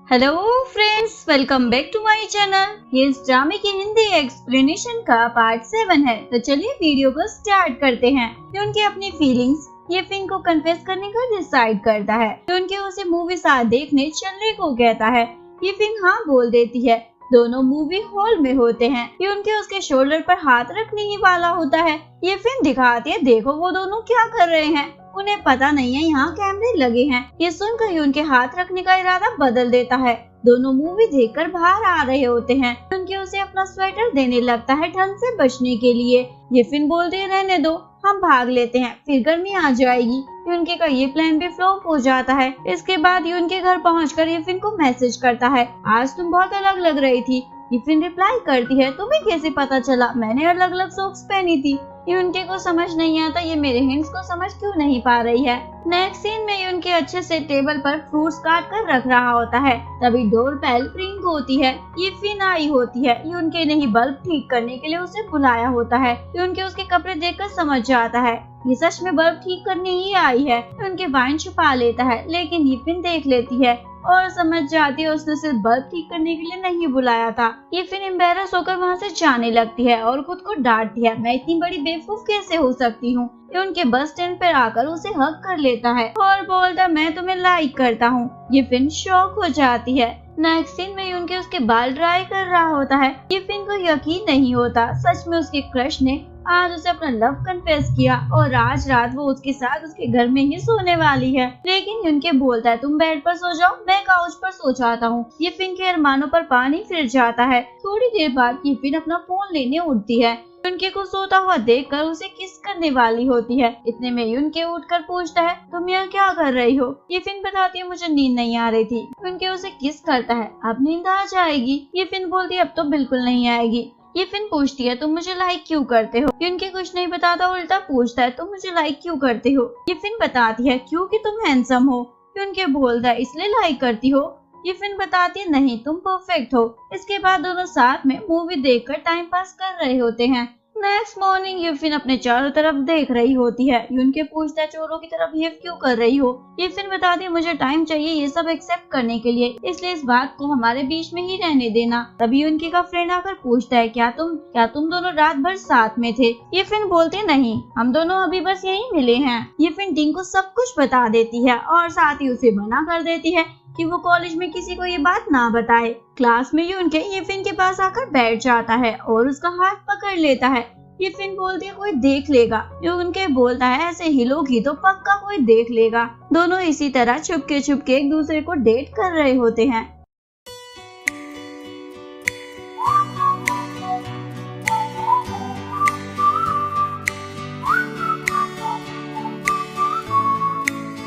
Hello friends, welcome back to my channel. ये इस ड्रामे की हिंदी एक्सप्लेनेशन का पार्ट 7 है। तो चलिए वीडियो को स्टार्ट करते हैं। उनकी अपनी फीलिंग्स ये फिन को कन्फेस करने का डिसाइड करता है। उनके उसे मूवी साथ देखने चलने को कहता है। ये फिन हाँ बोल देती है। दोनों मूवी हॉल में होते हैं। ये उनके उसके शोल्डर पर हाथ रखने ही वाला होता है। ये फिन दिखाती है, देखो वो दोनों क्या कर रहे हैं। उन्हें पता नहीं है यहाँ कैमरे लगे हैं। ये सुनकर ही उनके हाथ रखने का इरादा बदल देता है। दोनों मूवी देखकर बाहर आ रहे होते हैं। उनके उसे अपना स्वेटर देने लगता है ठंड से बचने के लिए। ये फिन बोलते हैं, रहने दो, हम भाग लेते हैं, फिर गर्मी आ जाएगी। उनके का ये प्लान भी फ्लॉप हो जाता है। इसके बाद उनके घर पहुंचकर ये फिन को मैसेज करता है, आज तुम बहुत अलग लग रही थी। ये फिन रिप्लाई करती है, तुम्हें कैसे पता चला? मैंने अलग अलग सॉक्स पहनी थी। ये उनके को समझ नहीं आता, ये मेरे हिंट्स को समझ क्यों नहीं पा रही है। नेक्स्ट सीन में उनके अच्छे से टेबल पर फ्रूट्स काट कर रख रहा होता है। तभी डोर बेल रिंग होती है। ये फिन आई होती है। ये उनके नहीं बल्ब ठीक करने के लिए उसे बुलाया होता है। ये उनके उसके कपड़े देखकर समझ जाता है ये सच में बल्ब ठीक करने ही आई है। उनके वाइन छुपा लेता है, लेकिन ये फिन देख लेती है और समझ जाती है उसने सिर्फ बल्ब ठीक करने के लिए नहीं बुलाया था। ये फिन एम्बेरस होकर वहाँ से जाने लगती है और खुद को डांटती है, मैं इतनी बड़ी बेवकूफ कैसे हो सकती हूँ। ये उनके बस स्टैंड पर आकर उसे हग कर लेता है और बोलता, मैं तुम्हें लाइक करता हूँ। ये फिन शॉक हो जाती है। नेक्स्ट सीन में उनके उसके बाल ड्राई कर रहा होता है। ये फिन को यकीन नहीं होता, सच में उसके क्रश ने आज उसे अपना लव कन्फेस किया और आज रात वो उसके साथ उसके घर में ही सोने वाली है। लेकिन उनके बोलता है, तुम बेड पर सो जाओ, मैं काउच पर सो जाता हूँ। ये फिन के अरमानों पर पानी फिर जाता है। थोड़ी देर बाद ये फिन अपना फोन लेने उठती है। उनके को सोता हुआ देखकर उसे किस करने वाली होती है। इतने में उनके उठकर पूछता है, तुम यहाँ क्या कर रही हो? ये फिन बताती है, मुझे नींद नहीं आ रही थी। उनके उसे किस करता है, अब नींद आ जाएगी। ये फिन बोलती है, अब तो बिल्कुल नहीं आएगी। ये फिन पूछती है, तुम मुझे लाइक क्यों करते हो? उनके कुछ नहीं बताता, उल्टा पूछता है, तुम मुझे लाइक क्यों करते हो? ये फिन बताती है, क्योंकि तुम हैंडसम हो। उनके बोलता है, इसलिए लाइक करती हो? ये फिन बताती है, नहीं, तुम परफेक्ट हो। इसके बाद दोनों साथ में मूवी देखकर टाइम पास कर रहे होते हैं। नेक्स्ट मॉर्निंग ये फिन अपने चारों तरफ देख रही होती है। उनके पूछता है, चोरों की तरफ बिहेव क्यों कर रही हो? ये फिन बताती है, मुझे टाइम चाहिए ये सब एक्सेप्ट करने के लिए, इसलिए इस बात को हमारे बीच में ही रहने देना। तभी उनकी का फ्रेंड आकर पूछता है, क्या तुम दोनों रात भर साथ में थे? ये फिन बोलते, नहीं, हम दोनों अभी बस यहीं मिले हैं। ये फिन डिंग को सब कुछ बता देती है और साथ ही उसे मना कर देती है कि वो कॉलेज में किसी को ये बात ना बताए। क्लास में उनके ये फिन के पास आकर बैठ जाता है और उसका हाथ पकड़ लेता है। ये फिन बोलती है, कोई देख लेगा। जो उनके बोलता है, ऐसे हिलोगी तो पक्का कोई देख लेगा। दोनों इसी तरह छुपके छुपके एक दूसरे को डेट कर रहे होते हैं।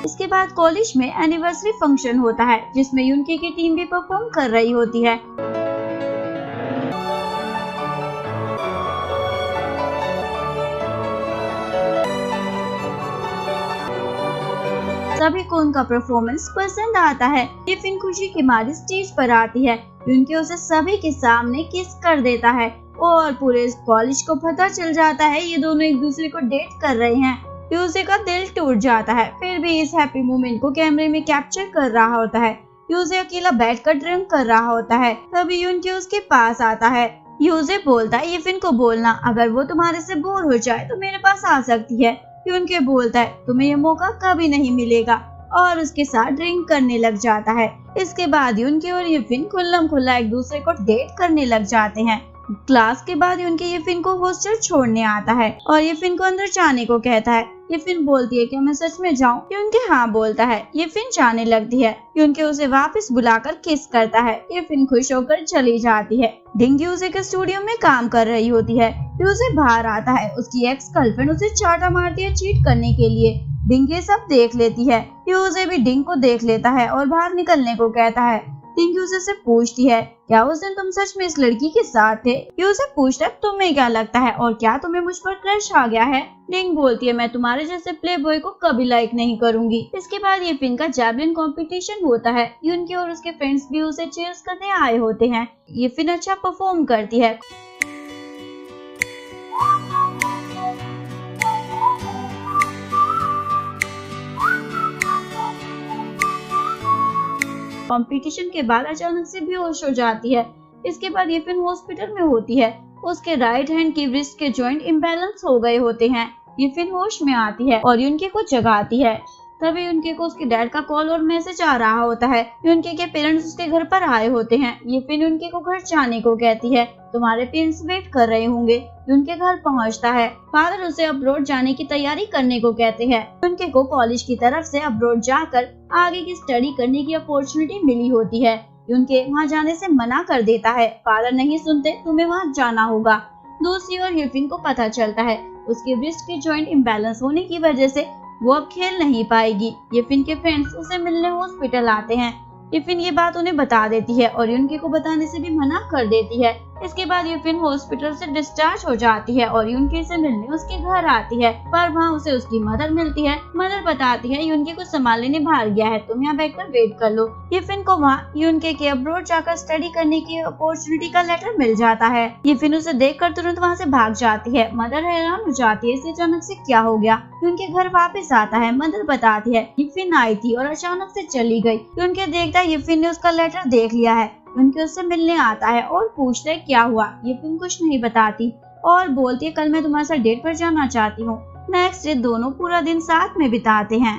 इसके बाद कॉलेज में एनिवर्सरी फंक्शन होता है, जिसमें उनकी की टीम भी परफॉर्म कर रही होती है। सभी को उनका परफॉर्मेंस पसंद आता है। ये फिन खुशी के मारे स्टेज पर आती है। उनके उसे सभी के सामने किस कर देता है और पूरे कॉलेज को पता चल जाता है ये दोनों एक दूसरे को डेट कर रहे हैं। यूजे का दिल टूट जाता है, फिर भी इस हैप्पी मोमेंट को कैमरे में कैप्चर कर रहा होता है। यूजे अकेला बैठकर ड्रिंक कर रहा होता है। तभी उनके उसके पास आता है। यूजे बोलता है, ये फिन को बोलना, अगर वो तुम्हारे से बोर हो जाए तो मेरे पास आ सकती है। उनके बोलता है, तुम्हें ये मौका कभी नहीं मिलेगा और उसके साथ ड्रिंक करने लग जाता है। इसके बाद उनके और ये फिन खुल्लम खुल्ला एक दूसरे को डेट करने लग जाते हैं। क्लास के बाद उनके ये फिन को हॉस्टल छोड़ने आता है और ये फिन को अंदर जाने को कहता है। ये फिन बोलती है, क्या मैं सच में जाऊं? ये उनके हाँ बोलता है। ये फिन जाने लगती है। ये उनके उसे वापस बुलाकर किस करता है। ये फिन खुश होकर चली जाती है। डिंग यूजे के स्टूडियो में काम कर रही होती है। यूजे बाहर आता है। उसकी एक्स गर्लफ्रेंड उसे चाटा मारती है चीट करने के लिए। डिंग ये सब देख लेती है। यूजे भी डिंग को देख लेता है और बाहर निकलने को कहता है। डिंग यूजे से पूछती है, क्या उस दिन तुम सच में इस लड़की के साथ थे? यूजे पूछता है, तुम्हें क्या लगता है और क्या तुम्हें मुझ पर क्रश आ गया है? डिंग बोलती है, मैं तुम्हारे जैसे प्ले बॉय को कभी लाइक नहीं करूंगी। इसके बाद ये फिन का जैवलिन कंपटीशन होता है। उनके और उसके फ्रेंड्स भी उसे चीयर्स करने आए होते हैं। ये फिन अच्छा परफॉर्म करती है। कंपटीशन के बाद अचानक से बेहोश हो जाती है। इसके बाद येफिन हॉस्पिटल में होती है। उसके राइट हैंड की रिस्ट के जॉइंट इम्बैलेंस हो गए होते हैं। येफिन होश में आती है और युनके को जगाती है। तभी युनके को उसके डैड का कॉल और मैसेज आ रहा होता है। युनके के पेरेंट्स उसके घर पर आए होते हैं। येफिन युनके को घर जाने को कहती है। तुम्हारे पेरेंट्स वेट कर रहे होंगे। युनके घर पहुंचता है। फादर उसे अब्रॉड जाने की तैयारी करने को कहते हैं। युनके को कॉलेज की तरफ से अब्रॉड जाकर आगे की स्टडी करने की अपॉर्चुनिटी मिली होती है। युनके वहाँ जाने से मना कर देता है। फादर नहीं सुनते, तुम्हें वहाँ जाना होगा। दूसरी ओर येफिन को पता चलता है उसकी रिस्ट के जॉइंट इम्बैलेंस होने की वजह से वो अब खेल नहीं पाएगी। येफिन के फ्रेंड्स उसे मिलने हॉस्पिटल आते हैं। येफिन ये बात उन्हें बता देती है और युनके को बताने से भी मना कर देती है। इसके बाद येफिन हॉस्पिटल से डिस्चार्ज हो जाती है और युनके से मिलने उसके घर आती है, पर वहाँ उसे उसकी मदर मिलती है। मदर बताती है युनके को संभाल लेने बाहर गया है, तुम यहाँ बैठकर वेट कर लो। येफिन को वहाँ युनके के अब्रॉड जाकर स्टडी करने की अपॉर्चुनिटी का लेटर मिल जाता है। येफिन उसे देखकर तुरंत वहाँ से भाग जाती है। मदर हैरान हो जाती है, इसे अचानक से क्या हो गया। युनके घर वापस आता है। मदर बताती है येफिन आई थी और अचानक से चली गई। युनके देखता है येफिन ने उसका लेटर देख लिया है। उनके उससे मिलने आता है और पूछता है क्या हुआ। येफिन कुछ नहीं बताती और बोलती है कल मैं तुम्हारे साथ डेट पर जाना चाहती हूँ। नेक्स्ट डे दोनों पूरा दिन साथ में बिताते हैं।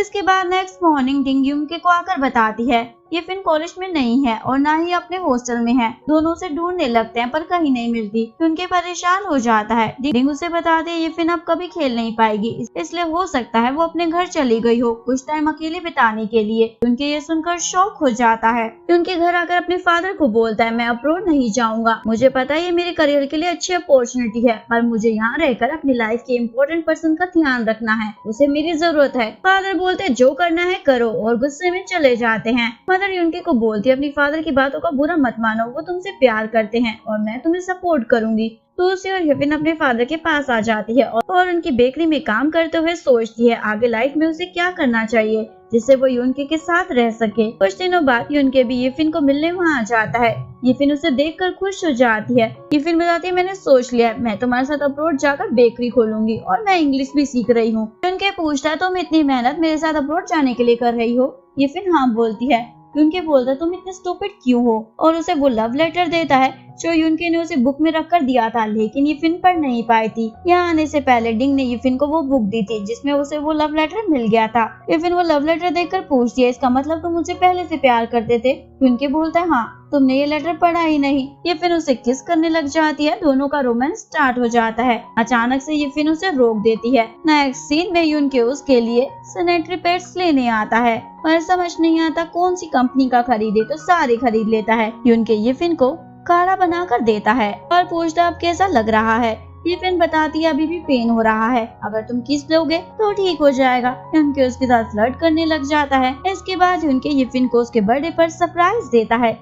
इसके बाद नेक्स्ट मॉर्निंग डिंग युनके को आकर बताती है येफिन कॉलेज में नहीं है और ना ही अपने हॉस्टल में है। दोनों उसे ढूंढने लगते हैं पर कहीं नहीं मिलती। युनके परेशान हो जाता है। डिंग उसे बताती है येफिन अब कभी खेल नहीं पाएगी, इसलिए हो सकता है वो अपने घर चली गई हो कुछ टाइम अकेले बिताने के लिए। युनके ये सुनकर शॉक हो जाता है। युनके घर आकर अपने फादर को बोलता है मैं अब्रॉड नहीं जाऊंगा। मुझे पता है ये मेरे करियर के लिए अच्छी अपॉर्चुनिटी है, पर मुझे यहाँ रहकर अपनी लाइफ के इम्पोर्टेंट पर्सन का ध्यान रखना है, उसे मेरी जरूरत है। फादर बोलते जो करना है करो और गुस्से में चले जाते हैं। मदर युनके को बोलती है अपनी फादर की बातों का बुरा मत मानो, वो तुमसे प्यार करते हैं और मैं तुम्हें सपोर्ट करूंगी। दूसरी ओर येफिन अपने फादर के पास आ जाती है और उनकी बेकरी में काम करते हुए सोचती है आगे लाइफ में उसे क्या करना चाहिए जिससे वो युनके के साथ रह सके। कुछ दिनों बाद युनके भी येफिन को मिलने वहाँ आ जाता है। येफिन उसे देखकर खुश हो जाती है। येफिन बताती है मैंने सोच लिया मैं तुम्हारे साथ अब्रॉड जाकर बेकरी खोलूंगी और मैं इंग्लिश भी सीख रही हूँ। युनके पूछता है तुम इतनी मेहनत मेरे साथ अब्रॉड जाने के लिए कर रही हो। येफिन हाँ बोलती है। युनके बोलता है तुम इतने स्टूपिड क्यों हो और उसे वो लव लेटर देता है जो युनके ने उसे बुक में रखकर दिया था, लेकिन येफिन पढ़ नहीं पाई थी। यहाँ आने से पहले डिंग ने येफिन को वो बुक दी थी जिसमें उसे वो लव लेटर मिल गया था। येफिन वो लव लेटर देखकर पूछती है इसका मतलब तुम मुझे पहले से प्यार करते थे। युनके बोलता है हाँ, तुमने ये लेटर पढ़ा ही नहीं। येफिन उसे किस करने लग जाती है। दोनों का रोमांस स्टार्ट हो जाता है। अचानक से येफिन उसे रोक देती है। नेक्स्ट सीन में युनके उसके लिए सैनिटरी पैड्स लेने आता है, पर समझ नहीं आता कौन सी कंपनी का खरीदे तो सारे खरीद लेता है। युनके येफिन को काढ़ा बनाकर देता है और पूछता अब कैसा लग रहा है। येफिन बताती है अभी भी पेन हो रहा है, अगर तुम किस लोगे तो ठीक हो जाएगा। युनके उसके साथ फ्लर्ट करने लग जाता है। इसके बाद युनके येफिन को उसके बर्थडे पर सरप्राइज देता है।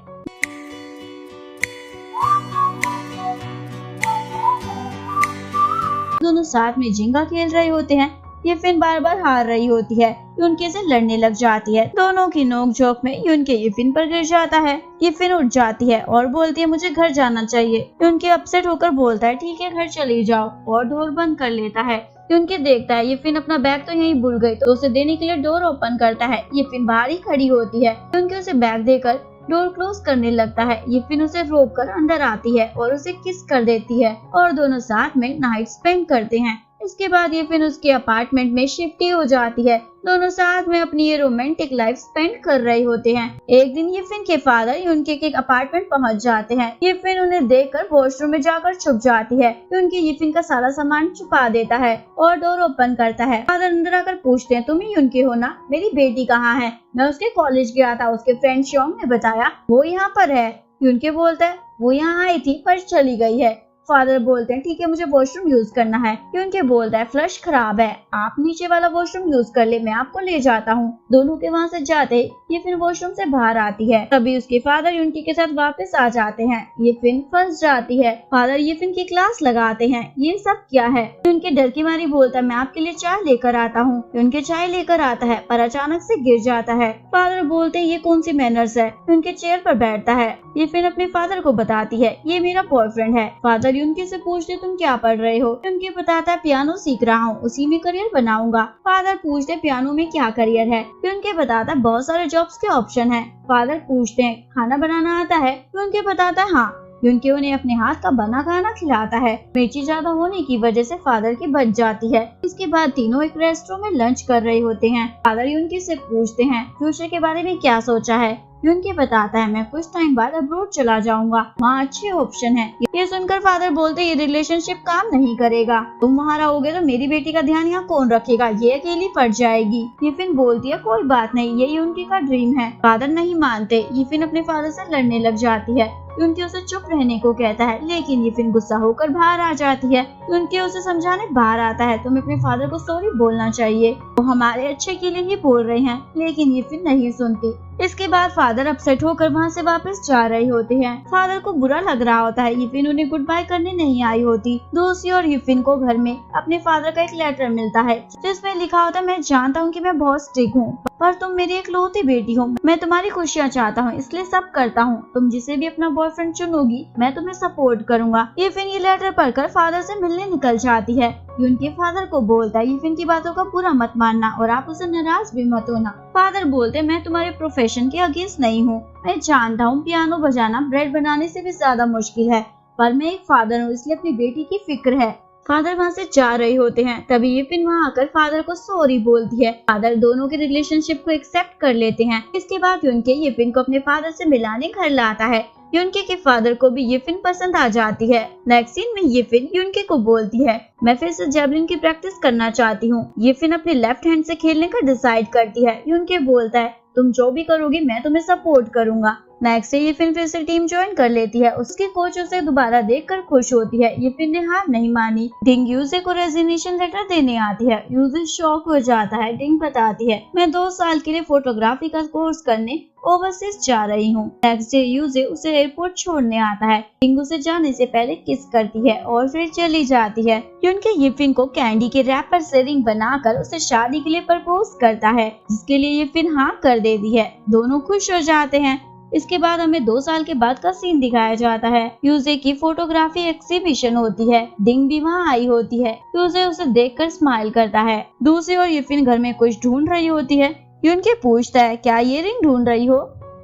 दोनों साथ में जिंगा खेल रहे होते हैं। येफिन बार बार हार रही होती है। युनके से लड़ने लग जाती है। दोनों की नोक-झोंक में युनके येफिन पर गिर जाता है। येफिन उठ जाती है और बोलती है मुझे घर जाना चाहिए। युनके अपसेट होकर बोलता है ठीक है घर चली जाओ और डोर बंद कर लेता है। युनके देखता है येफिन अपना बैग तो यहीं भूल गई, तो उसे देने के लिए डोर ओपन करता है। येफिन बाहर ही खड़ी होती है। युनके उसे बैग देकर डोर क्लोज करने लगता है। येफिन उसे रोक कर अंदर आती है और उसे किस कर देती है और दोनों साथ में नाइट स्पेंड करते हैं। इसके बाद येफिन उसके अपार्टमेंट में शिफ्ट हो जाती है। दोनों साथ में अपनी ये रोमांटिक लाइफ स्पेंड कर रहे होते हैं। एक दिन येफिन के फादर युनके के अपार्टमेंट पहुंच जाते हैं। येफिन उन्हें देखकर वॉशरूम में जाकर छुप जाती है। युनके येफिन का सारा सामान छुपा देता है और डोर ओपन करता है। फादर अंदर आकर पूछते हैं तुम ही युनके हो ना, मेरी बेटी कहाँ है? मैं उसके कॉलेज गया था, उसके फ्रेंड श्योंग ने बताया वो यहाँ पर है। युनके बोलता है वो यहाँ आई थी पर चली गई है। फादर बोलते हैं ठीक है मुझे वॉशरूम यूज करना है। युनके बोलता है फ्लश खराब है, आप नीचे वाला वॉशरूम यूज कर ले, मैं आपको ले जाता हूँ। दोनों के वहाँ से जाते येफिन वॉशरूम से बाहर आती है। तभी उसके फादर युनके के साथ वापस आ जाते हैं। येफिन फंस जाती है। फादर येफिन की क्लास लगाते हैं। ये सब क्या है? युनके डर की मारी बोलता है मैं आपके लिए चाय लेकर आता हूँ। युनके चाय लेकर आता है पर अचानक से गिर जाता है। फादर बोलते ये कौन सी मैनर्स है? युनके चेयर पर बैठता है। येफिन अपने फादर को बताती है ये मेरा बॉयफ्रेंड है। फादर युनके से पूछते तुम क्या पढ़ रहे हो। युनके बताता है पियानो सीख रहा हूँ, उसी में करियर बनाऊंगा। फादर पूछते पियानो में क्या करियर है। युनके बताता है बहुत सारे जॉब्स के ऑप्शन है। फादर पूछते हैं खाना बनाना आता है। युनके बताता है हाँ। युनके उन्हें अपने हाथ का बना खाना खिलाता है। मिर्ची ज्यादा होने की वजह से फादर की बच जाती है। इसके बाद तीनों एक रेस्टोरेंट में लंच कर रहे होते हैं। फादर युनके से पूछते हैं फ्यूचर के बारे में क्या सोचा है। युनके बताता है मैं कुछ टाइम बाद अब्रॉड चला जाऊंगा, वहाँ अच्छे ऑप्शन है। ये सुनकर फादर बोलते ये रिलेशनशिप काम नहीं करेगा, तुम वहाँ रहोगे तो मेरी बेटी का ध्यान यहाँ कौन रखेगा, ये अकेली पड़ जाएगी। यिफिन बोलती है कोई बात नहीं, यही युनके का ड्रीम है। फादर नहीं मानते। यिफिन अपने फादर से लड़ने लग जाती है। युनके उसे चुप रहने को कहता है, लेकिन यिफिन गुस्सा होकर बाहर आ जाती है। युनके उसे समझाने बाहर आता है, तुम्हें अपने फादर को सॉरी बोलना चाहिए, वो हमारे अच्छे के लिए ही बोल रहे हैं। लेकिन यिफिन नहीं सुनती। इसके बाद फादर अपसेट होकर वहाँ से वापस जा रहे होते हैं। फादर को बुरा लग रहा होता है। यिफिन उन्हें गुड बाय करने नहीं आई होती। दोषी और यिफिन को घर में अपने फादर का एक लेटर मिलता है जिसमें लिखा होता है मैं जानता हूँ कि मैं बहुत स्ट्रिक्ट हूँ, पर तुम मेरी इकलौती बेटी हो, मैं तुम्हारी खुशियाँ चाहता हूँ इसलिए सब करता हूँ। तुम जिसे भी अपना बॉयफ्रेंड चुनोगी मैं तुम्हें सपोर्ट करूंगा। यिफिन ये लेटर पढ़कर फादर से मिलने निकल जाती है। युनके फादर को बोलता है यिफिन की बातों का पूरा मत मानना और आप उसे नाराज भी मत होना। फादर बोलते मैं तुम्हारे प्रोफेशन के अगेंस्ट नहीं हूँ, मैं जानता हूँ पियानो बजाना ब्रेड बनाने से भी ज्यादा मुश्किल है, पर मैं एक फादर हूँ इसलिए अपनी बेटी की फिक्र है। फादर वहाँ से जा रहे होते हैं, तभी यिफिन वहाँ आकर फादर को सॉरी बोलती है। फादर दोनों के रिलेशनशिप को एक्सेप्ट कर लेते हैं। इसके बाद युनके यिफिन को अपने फादर से मिलाने घर लाता है। युनके के फादर को भी यिफिन पसंद आ जाती है। नेक्स्ट सीन में यिफिन युनके को बोलती है मैं फिर से जेवलिन की प्रैक्टिस करना चाहती हूँ। यिफिन अपने लेफ्ट हैंड से खेलने का डिसाइड करती है। युनके बोलता है तुम जो भी करोगी मैं तुम्हें सपोर्ट करूंगा। नेक्स्ट डे यिफिन फिर से टीम ज्वाइन कर लेती है। उसके कोच उसे दोबारा देखकर खुश होती है। यिफिन ने हार नहीं मानी। डिंग यूजे को रेजिग्नेशन लेटर देने आती है। यूजे शॉक हो जाता है। डिंग बताती है मैं 2 साल के लिए फोटोग्राफी का कोर्स करने ओवरसीज जा रही हूँ। नेक्स्ट डे यूजे उसे एयरपोर्ट छोड़ने आता है। डिंग उसे जाने से पहले किस करती है और फिर चली जाती है। युनके यिफिन को कैंडी के रैपर से रिंग बनाकर उसे शादी के लिए प्रपोज करता है, जिसके लिए यिफिन हाँ कर देती है। दोनों खुश हो जाते हैं। इसके बाद हमें 2 साल के बाद का सीन दिखाया जाता है। यूजे की फोटोग्राफी एग्जीबिशन होती है। डिंग भी वहाँ आई होती है। यूजे उसे देखकर स्माइल करता है। दूसरी ओर यिफिन घर में कुछ ढूंढ रही होती है। युनके पूछता है क्या ये रिंग ढूंढ रही हो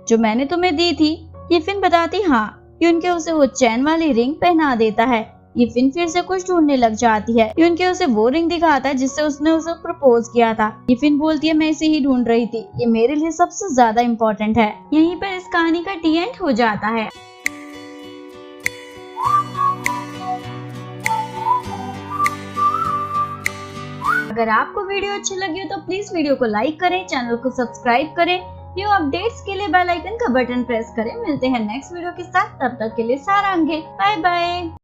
जो मैंने तुम्हें दी थी। यिफिन बताती हाँ। युनके उसे वो चैन वाली रिंग पहना देता है। यिफिन फिर से कुछ ढूंढने लग जाती है। युनके उसे वो रिंग दिखाता है जिससे उसने उसे प्रपोज किया था। यिफिन बोलती है मैं इसे ही ढूंढ रही थी, ये मेरे लिए सबसे ज्यादा इम्पोर्टेंट है। यहीं पर इस कहानी का डी एंड हो जाता है। अगर आपको वीडियो अच्छी लगी हो तो प्लीज वीडियो को लाइक करें, चैनल को सब्सक्राइब करें, न्यू अपडेट्स के लिए बेल आइकन का बटन प्रेस करें। मिलते हैं नेक्स्ट वीडियो के साथ, तब तक के लिए सारांगे। Bye bye.